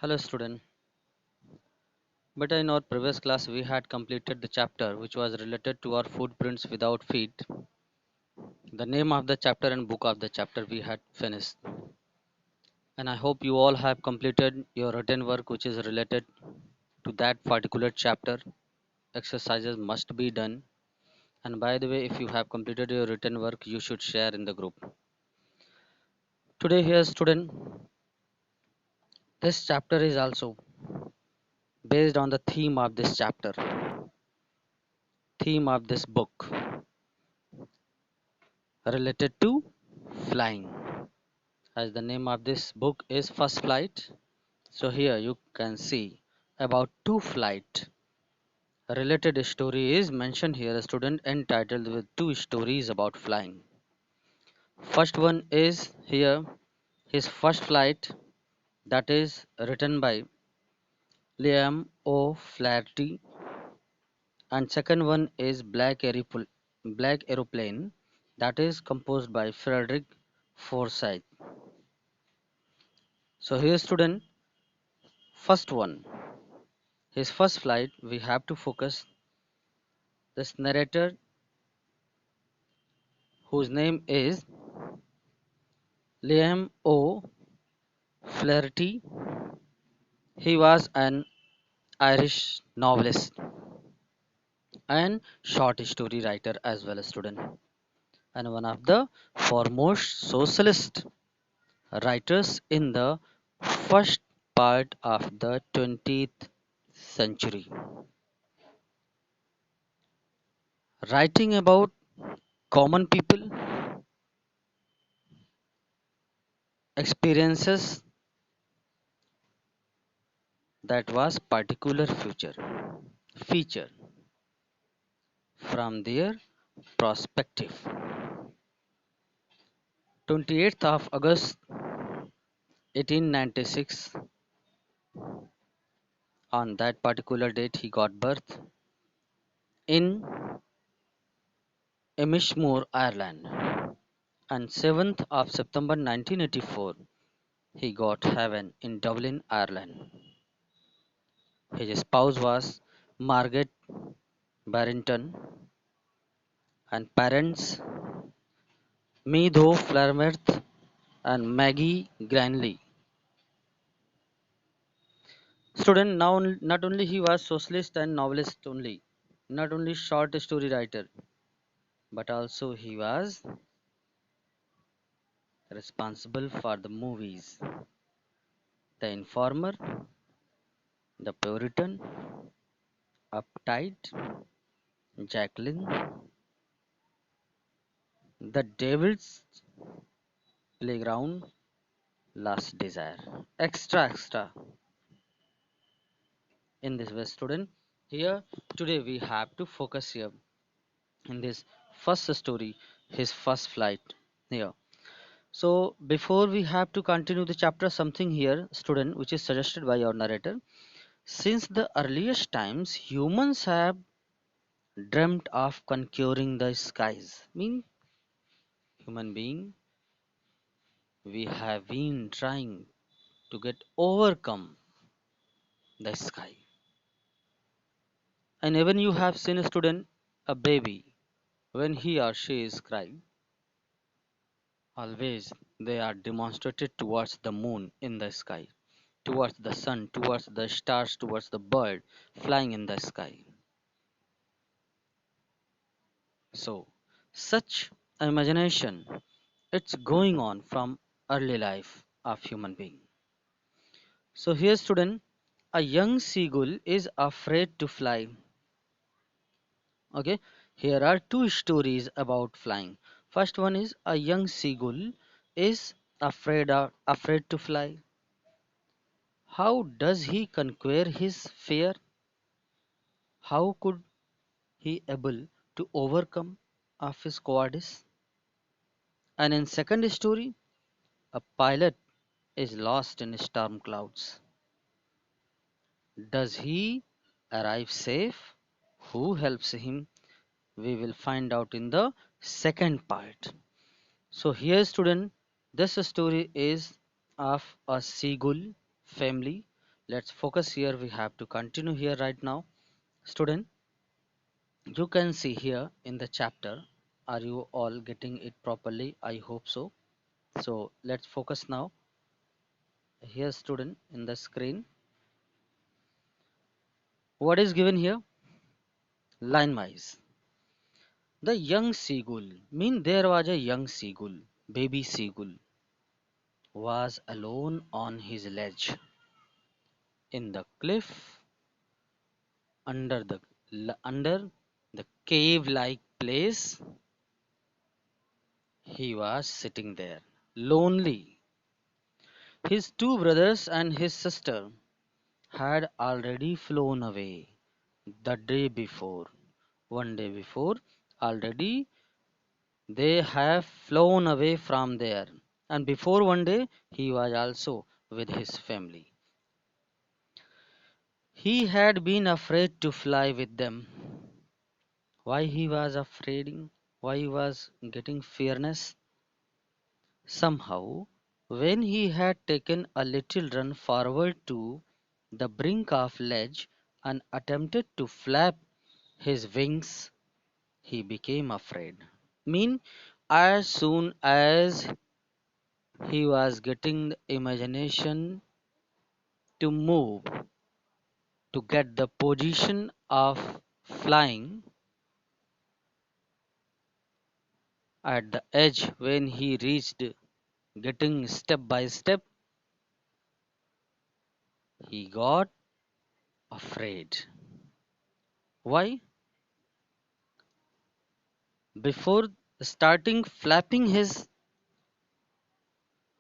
Hello student, but in our previous class we had completed the chapter which was related to our footprints without feet. The name of the chapter and book of the chapter we had finished. And I hope you all have completed your written work which is related to that particular chapter. Exercises must be done. And by the way, if you have completed your written work, you should share in the group. Today here student, this chapter is also based on the theme of this chapter, theme of this book related to flying. As the name of this book is First Flight, so here you can see about two flight related story is mentioned here, a student entitled with two stories about flying. First one is here his first flight, that is written by Liam O'Flaherty, and second one is Black Aeroplane, that is composed by Frederick Forsyth. So here student, first one, his first flight, we have to focus this narrator whose name is Liam O'Flaherty. He was an Irish novelist and short story writer as well as student, and one of the foremost socialist writers in the first part of the 20th century, writing about common people experiences that was particular future feature from their perspective. 28th of August 1896, on that particular date he got birth in Emishmoor, Ireland, and 7th of September 1984 he got heaven in Dublin, Ireland. His spouse was Margaret Barrington and parents Meadow Flamerth and Maggie Granley. Student, now not only he was socialist and novelist only, not only short story writer, but also he was responsible for the movies The Informer, The Puritan, Uptight, Jacqueline, The Devil's Playground, Last Desire. Extra in this way, student. Here today we have to focus here in this first story, his first flight here. So before we have to continue the chapter, something here, student, which is suggested by our narrator. Since the earliest times, humans have dreamt of conquering the skies. Mean human being, we have been trying to get overcome the sky. And even you have seen a student, a baby, when he or she is crying, always they are demonstrated towards the moon in the sky, towards the sun, towards the stars, towards the bird flying in the sky. So, such imagination, it's going on from early life of human being. So here student, a young seagull is afraid to fly. Okay, here are two stories about flying. First one is a young seagull is afraid to fly. How does he conquer his fear? How could he able to overcome of his cowardice? And in second story, a pilot is lost in storm clouds. Does he arrive safe? Who helps him? We will find out in the second part. So here student, this story is of a seagull family Let's focus here. We have to continue here right now. Student, you can see here in the chapter. Are you all getting it properly? I hope so. So let's focus now. Here, student, in the screen. What is given here? Line wise. The young seagull, mean there was a young seagull, baby seagull, was alone on his ledge in the cliff under the cave-like place. He was sitting there, lonely. His two brothers and his sister had already flown away the day before. One day before, already they have flown away from there. And before one day, he was also with his family. He had been afraid to fly with them. Why he was afraid? Why he was getting fearness? Somehow, when he had taken a little run forward to the brink of ledge and attempted to flap his wings, he became afraid. Mean, as soon as he was getting the imagination to move to get the position of flying at the edge, when he reached getting step by step, he got afraid. Why? Before starting flapping his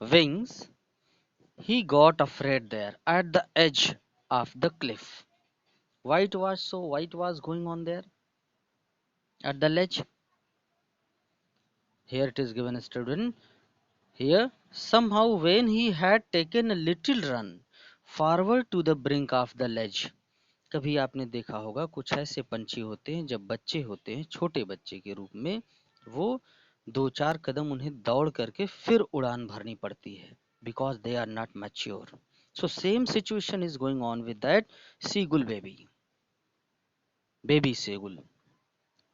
wings, he got afraid there at the edge of the cliff. Why it was so? Why it was going on there at the ledge? Here it is given, student. Here, somehow, when he had taken a little run forward to the brink of the ledge. कभी आपने देखा होगा कुछ ऐसे पंछी होते हैं जब बच्चे होते हैं छोटे बच्चे के रूप में वो दो चार कदम उन्हें दौड़ करके फिर उड़ान भरनी पड़ती है because they are not mature. So same situation is going on with that seagull baby seagull.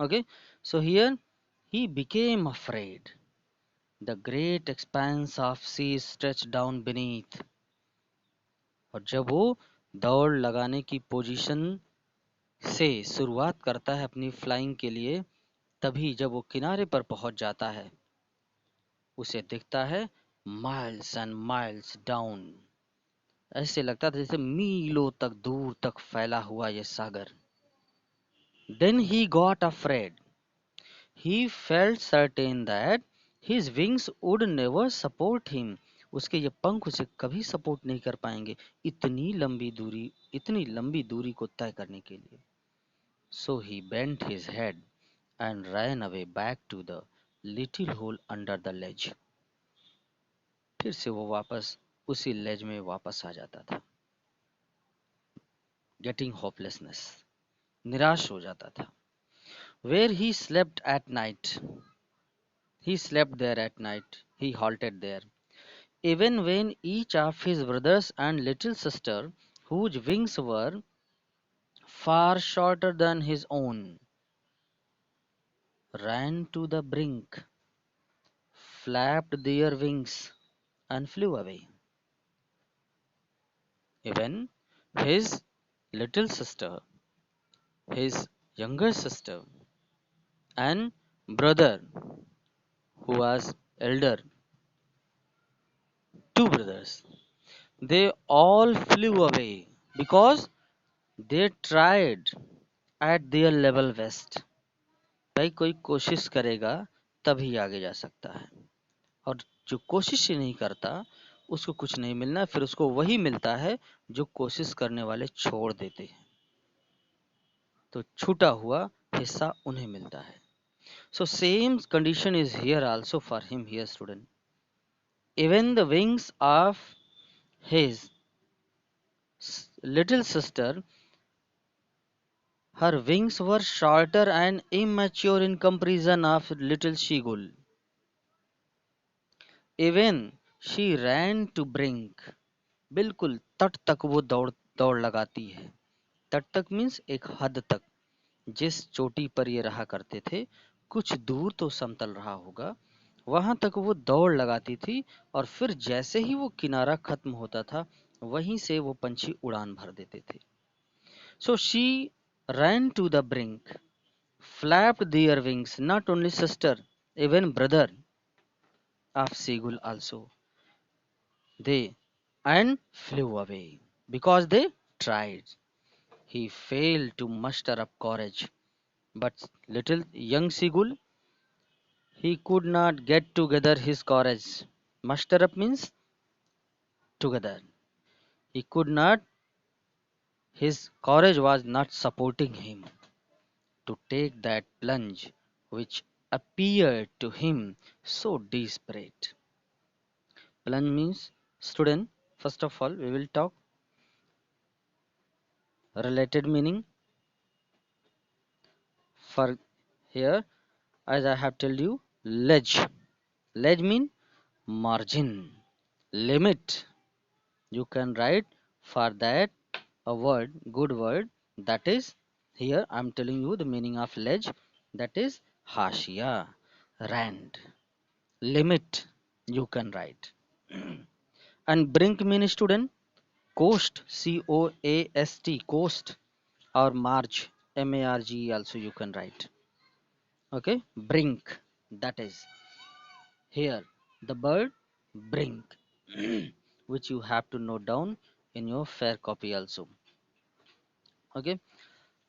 Okay, so here he became afraid. The great expanse of sea stretched down beneath. और जब वो दौड़ लगाने की पोजीशन से शुरुआत करता है अपनी फ्लाइंग के लिए, तभी जब वो किनारे पर पहुंच जाता है उसे दिखता है माइल्स एंड माइल्स डाउन। ऐसे लगता था जैसे मीलों तक दूर तक फैला हुआ ये सागर। Then he got afraid. He felt certain that his wings would never support him. उसके ये पंख उसे कभी सपोर्ट नहीं कर पाएंगे इतनी लंबी दूरी को तय करने के लिए। So he bent his head and ran away back to the little hole under the ledge. फिर से वो वापस उसी लेज में वापस आ जाता था। Getting hopelessness, निराश हो जाता था। Where he slept at night, he slept there at night. He halted there. Even when each of his brothers and little sister, whose wings were far shorter than his own, ran to the brink, flapped their wings, and flew away. Even his little sister, his younger sister, and brother, who was elder, two brothers, they all flew away because they tried at their level best. भाई कोई कोशिश करेगा तभी आगे जा सकता है, और जो कोशिश ही नहीं करता उसको कुछ नहीं मिलना, फिर उसको वही मिलता है जो कोशिश करने वाले छोड़ देते हैं। तो छूटा हुआ हिस्सा उन्हें मिलता है। So same condition is here also for him here, student. Even the wings of his little sister, her wings were shorter and immature in comparison of little seagull. Even she ran to brink. बिल्कुल तट तक वो दौड़ लगाती है। तट तक means एक हद तक, जिस चोटी पर ये रहा करते थे कुछ दूर तो समतल रहा होगा, वहां तक वो दौड़ लगाती थी और फिर जैसे ही वो किनारा खत्म होता था वहीं से वो पंछी उड़ान भर देते थे। So she ran to the brink, flapped their wings, not only sister, even brother of seagull also. They and flew away because they tried. He failed to muster up courage, but little young seagull, he could not get together his courage. Muster up means together. He could not, his courage was not supporting him to take that plunge which appeared to him so desperate. Plunge means, student, first of all, we will talk related meaning for here, as I have told you, ledge. Ledge mean margin, limit. You can write for that a word, good word, that is, here I am telling you the meaning of ledge, that is hashiya, rand, limit, you can write. And brink mean, student, coast, coast, coast, or marge, marge also you can write. Okay, brink, that is here the bird brink, which you have to note down in your fair copy also. Okay,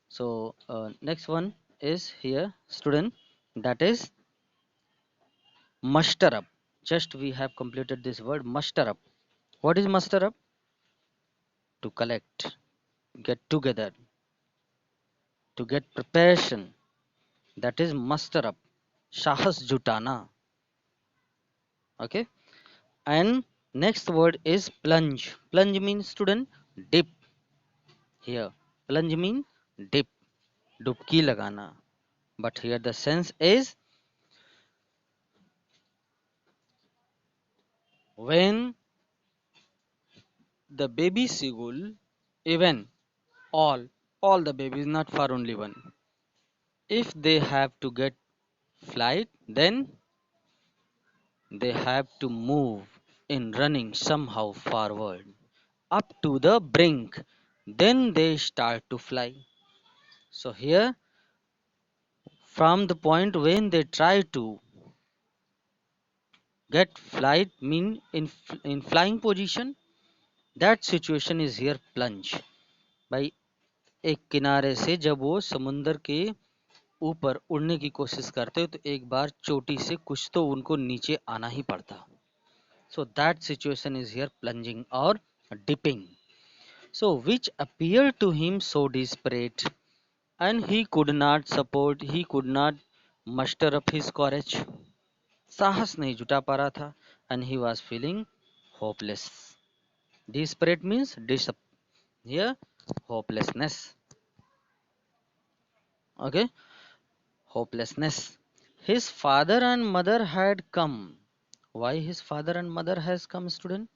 so next one is here, student, that is muster up. Just we have completed this word muster up. What is muster up? To collect, get together, to get preparation, that is muster up, sahas jutana. Okay, and next word is plunge. Plunge means, student, dip. Here plunge means dip, डुबकी लगाना, but here the sense is when the baby seagull, even all the babies, not for only one, if they have to get flight, then they have to move in running somehow forward up to the brink, then they start to fly. So here, from the point when they try to get flight, mean in flying position, that situation is here plunge. भाई एक किनारे से जब वो समुंदर के ऊपर उड़ने की कोशिश करते हो तो एक बार चोटी से कुछ तो उनको नीचे आना ही पड़ता. So that situation is here plunging or dipping. So which appeared to him so desperate, and he could not support, he could not muster up his courage. साहस नहीं जुटा पा रहा था, and he was feeling hopeless. Desperate means here hopelessness. Okay, hopelessness. His father and mother had come. Why his father and mother has come, student?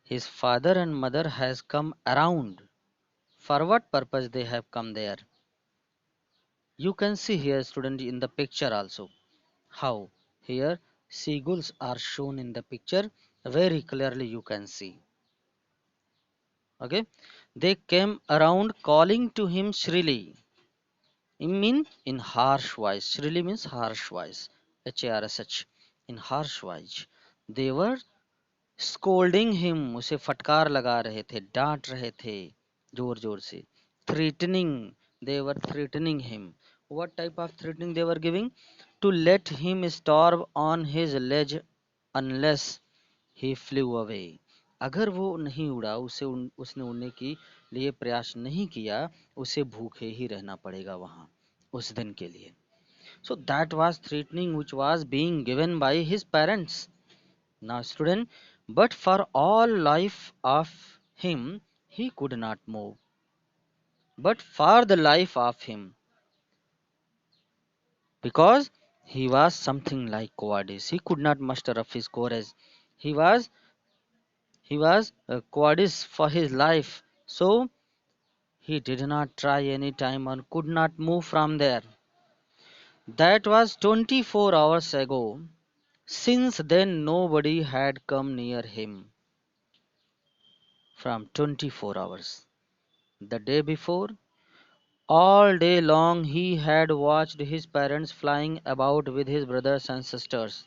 His father and mother has come around. For what purpose they have come there? You can see here, student, in the picture also, how here seagulls are shown in the picture very clearly you can see. Okay, they came around calling to him shrilly. I mean in harsh voice. Shrilly means harsh voice. HARSH. In harsh voice. They were scolding him. उसे फटकार लगा रहे थे, डांट रहे थे जोर जोर से. Threatening. They were threatening him. What type of threatening they were giving? To let him starve on his ledge unless he flew away. अगर वो नहीं उड़ा, उसने उड़ने के लिए प्रयास नहीं किया, उसे भूखे ही रहना पड़ेगा वहां उस दिन के लिए. So that was threatening which was being given by his parents. Now student, but for all life of him he could not move. But for the life of him, because he was something like cowardice, he could not muster up his courage. He was cowardice for his life. So he did not try any time and could not move from there. That was 24 hours ago. Since then, nobody had come near him from 24 hours. The day before, all day long he had watched his parents flying about with his brothers and sisters.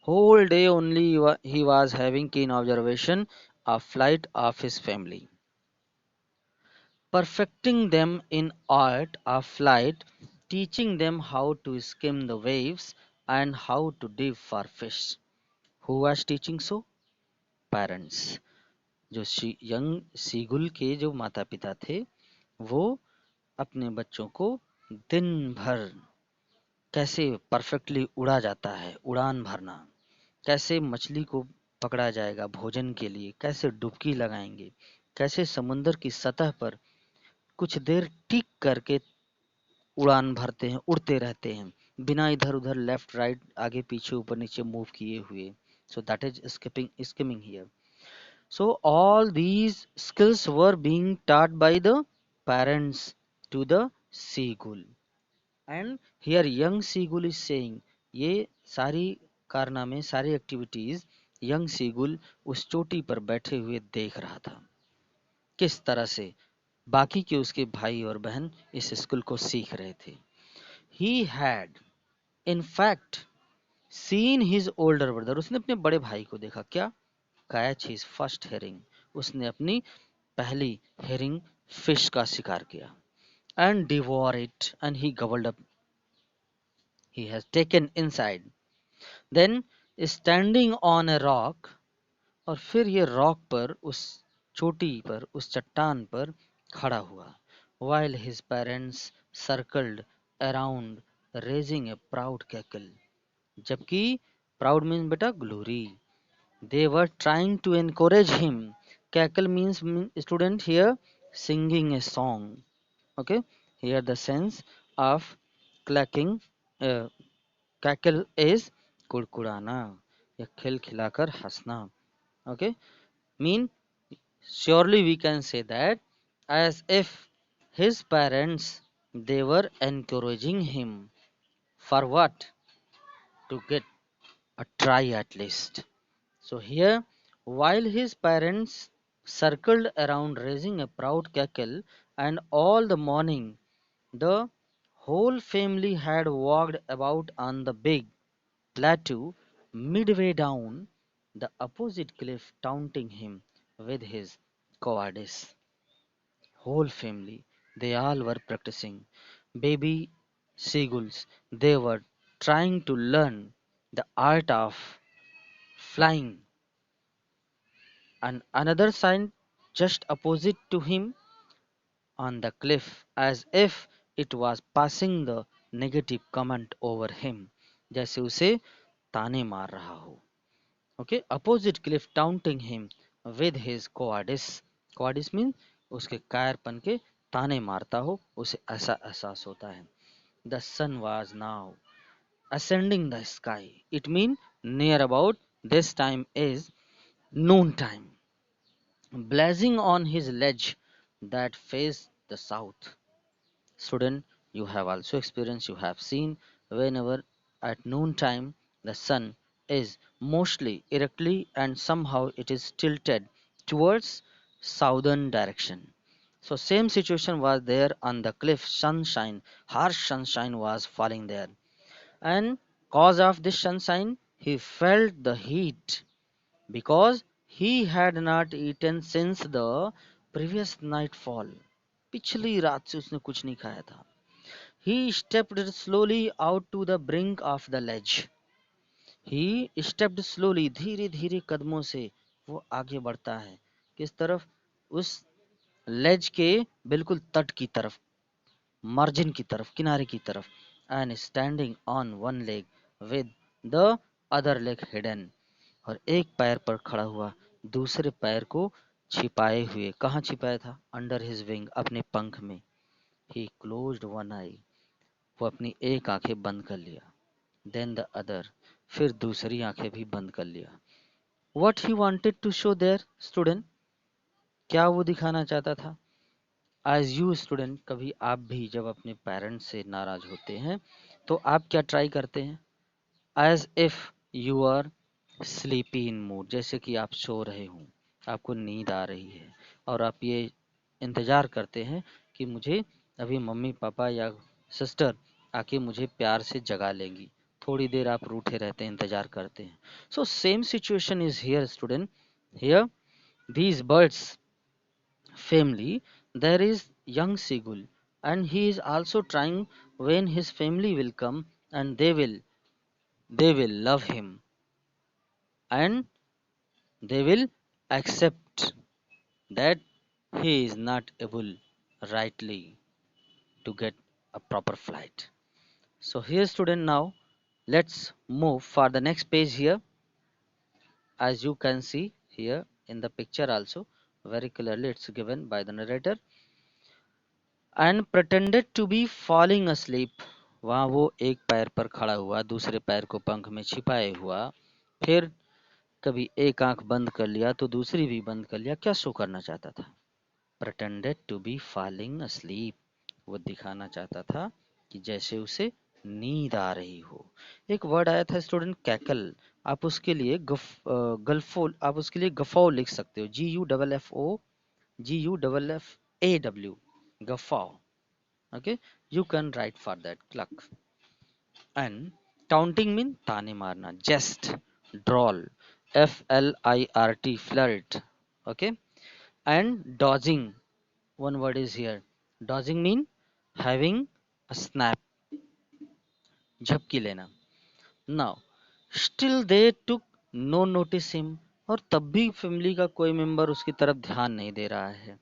Whole day only he was having keen observation of flight of his family, perfecting them in art of flight, teaching them how to skim the waves and how to dive for fish. Who was teaching so? Parents. जो young seagull के जो माता पिता थे वो अपने बच्चों को दिन भर कैसे परफेक्टली उड़ा जाता है, उड़ान भरना, कैसे मछली को पकड़ा जाएगा भोजन के लिए, कैसे डुबकी लगाएंगे, कैसे समुद्र की सतह पर कुछ देर टिक करके उड़ान भरते हैं, उड़ते रहते हैं बिना इधर उधर लेफ्ट राइट आगे पीछे ऊपर नीचे मूव किए हुए. So that is skimming here. So all these skills were being taught by the parents to the seagull. And here young seagull is saying ये सारी कारनामे, सारी एक्टिविटीज यंग सीगुल उस चोटी पर बैठे हुए देख रहा था किस तरह से बाकी के उसके भाई और बहन इस स्कूल को सीख रहे थे. He had in fact seen his older brother, उसने अपने बड़े भाई को देखा क्या, catch his first herring, उसने अपनी पहली herring fish का शिकार किया, and devour it, and he gobbled up, he has taken inside. Then standing on a rock, और फिर ये रॉक पर उस चोटी पर उस चट्टान पर खड़ा हुआ. While his parents circled around raising a proud cackle, जबकि proud means बेटा glory, they were trying to encourage him. Cackle means student here singing a song. Okay, here the sense of clacking, uh, cackle is कुड़कुड़ाना या खिलखिलाकर हंसना. Okay, mean surely we can say that as if his parents they were encouraging him for what, to get a try at least. So here while his parents circled around raising a proud cackle, and all the morning the whole family had walked about on the big plateau midway down the opposite cliff, taunting him with his cowardice. Whole family, they all were practicing. Baby seagulls, they were trying to learn the art of flying. And another sign just opposite to him on the cliff, as if it was passing the negative comment over him, जैसे उसे ताने मार रहा हो. Okay, opposite cliff taunting him with his cowardice. Cowardice means उसके कायरपन के ताने मारता हो, उसे ऐसा एहसास होता है. The sun was now ascending the sky. It means near about this time is noon time, blazing on his ledge that faced the south. Student, you have also experienced, you have seen whenever at noon time the sun is mostly erectly and somehow it is tilted towards southern direction. So same situation was there on the cliff. Sunshine, harsh sunshine was falling there, and cause of this sunshine he felt the heat because he had not eaten since the previous nightfall. पिछली रात से उसने कुछ नहीं खाया था. He stepped slowly out to the brink of the ledge. He stepped slowly, धीरे धीरे कदमों से वो आगे बढ़ता है किस तरफ, उस ledge के बिल्कुल तट की तरफ, मार्जिन की तरफ, किनारे की तरफ. And standing on one leg with the other leg hidden, और एक पैर पर खड़ा हुआ दूसरे पैर को छिपाए हुए. कहाँ छिपाया था? अंडर हिज विंग, अपने पंख में. ही क्लोज्ड वन आई, वो अपनी एक आंखें बंद कर लिया. देन द अदर, फिर दूसरी आंखें भी बंद कर लिया. What he wanted to show their student, क्या वो दिखाना चाहता था? एज यू स्टूडेंट, कभी आप भी जब अपने पेरेंट्स से नाराज होते हैं तो आप क्या ट्राई करते हैं? As if you are sleepy in mood, जैसे कि आप सो रहे हो, आपको नींद आ रही है और आप ये इंतज़ार करते हैं कि मुझे अभी मम्मी पापा या सिस्टर आके मुझे प्यार से जगा लेंगी। थोड़ी देर आप रूठे रहते हैं, इंतज़ार करते हैं। So same situation is here student. Here these birds family, there is young Sigul, and he is also trying when his family will come, and they will love him, and they will accept that he is not able rightly to get a proper flight. So here student, now let's move for the next page. Here as you can see here in the picture also very clearly it's given by the narrator, and pretended to be falling asleep. वहाँ वो एक पैर पर खड़ा हुआ, दूसरे पैर को पंख में छिपाए हुआ, फिर कभी एक आंख बंद कर लिया तो दूसरी भी बंद कर लिया। क्या शो करना चाहता था? pretended to be falling asleep, वो दिखाना चाहता था कि जैसे उसे नींद आ रही हो। एक वर्ड आया था स्टूडेंट, कैकल। आप उसके लिए गल्फो, आप उसके लिए गफाओ लिख सकते हो, GUFFO, गफाओ। Okay, you can write for that cluck. And taunting mean ताने मारना, jest, droll, FLIRT, flirt. Okay, and dodging, one word is here, dodging mean having a snap, झपकी लेना। Now still they took no notice him, और तब भी family का कोई member उसकी तरफ ध्यान नहीं दे रहा है।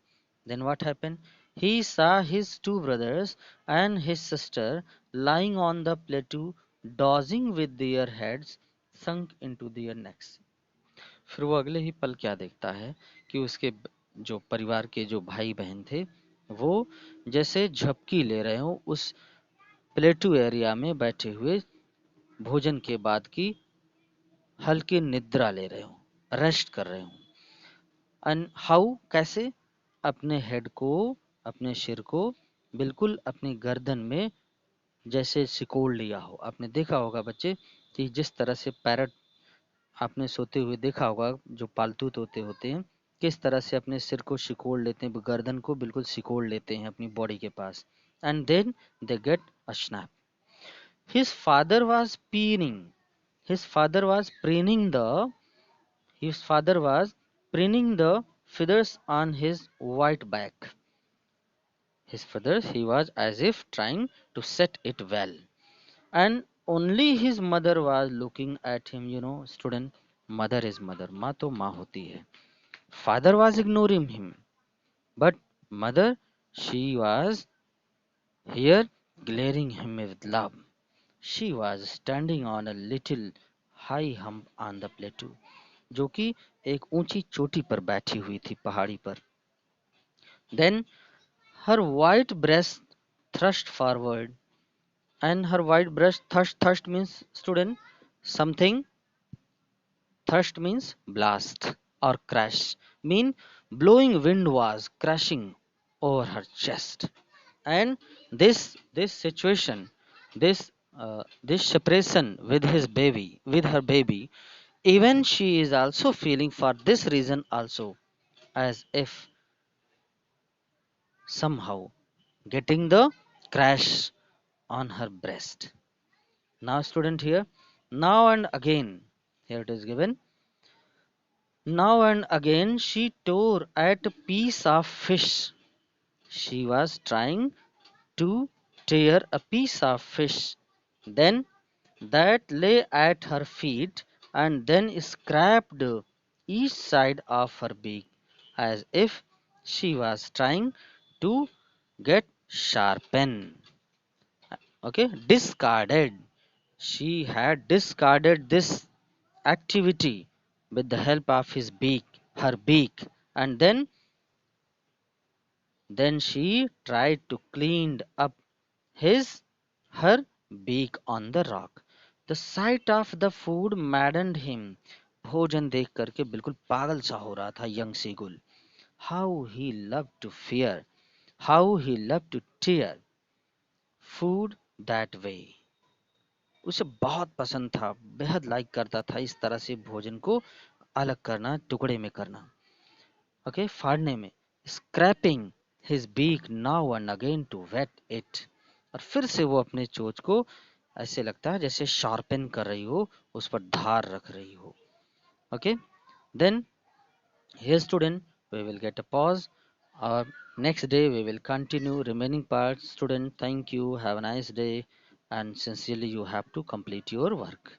Then what happened? He saw his two brothers and his sister lying on the plateau, dozing with their heads sunk into their necks. फिर वो अगले ही पल क्या देखता है कि उसके जो परिवार के जो भाई बहन थे वो जैसे झपकी ले रहे हो उस प्लेटू एरिया में बैठे हुए, भोजन के बाद की हल्की निद्रा ले रहे हो, रेस्ट कर रहे हो। एंड हाउ, कैसे? अपने हेड को, अपने सिर को बिल्कुल अपनी गर्दन में जैसे सिकोड़ लिया हो। आपने देखा होगा बच्चे कि जिस तरह से पैरट, आपने सोते हुए देखा होगा जो पालतू तोते होते हैं किस तरह से अपने सिर को सिकोड़ लेते हैं, गर्दन को बिल्कुल सिकोड़ लेते हैं अपनी बॉडी के पास। And then they get a snap. His father was preening, his father was preening the his father was preening the feathers on his white back. His feathers, he was as if trying to set it well, and only his mother was looking at him. You know student, mother is mother, माँ तो माँ होती है। Father was ignoring him, but mother, she was here glaring him with love. She was standing on a little high hump on the plateau, जो कि एक ऊंची चोटी पर बैठी हुई थी पहाड़ी पर। Then her white breast thrust forward, and her white breast, thrust means student something, thrust means blast or crash, mean blowing wind was crashing over her chest. And this situation, this separation with his baby, with her baby, even she is also feeling for this reason also, as if somehow getting the crash on her breast. Now student here, now and again, here it is given, now and again she tore at a piece of fish. She was trying to tear a piece of fish, then that lay at her feet, and then scraped each side of her beak as if she was trying to get sharpened. Okay, discarded. She had discarded this activity with the help of his beak, her beak, and then she tried to clean up his her beak on the rock. The sight of the food maddened him. भोजन देख करके बिल्कुल पागल सा हो रहा था young seagull. how he loved to fear, how he loved to tear food that way. उसे बहुत पसंद था, बेहद लाइक करता था इस तरह से भोजन को अलग करना, टुकड़े में करना, ओके, फाड़ने में। Scraping his beak now and again to wet it, और फिर से वो अपने चोंच को ऐसे लगता है जैसे शार्पन कर रही हो, उस पर धार रख रही हो। Okay, then here student, we will get a pause, or next day we will continue remaining parts. Student, thank you, have a nice day, and sincerely you have to complete your work.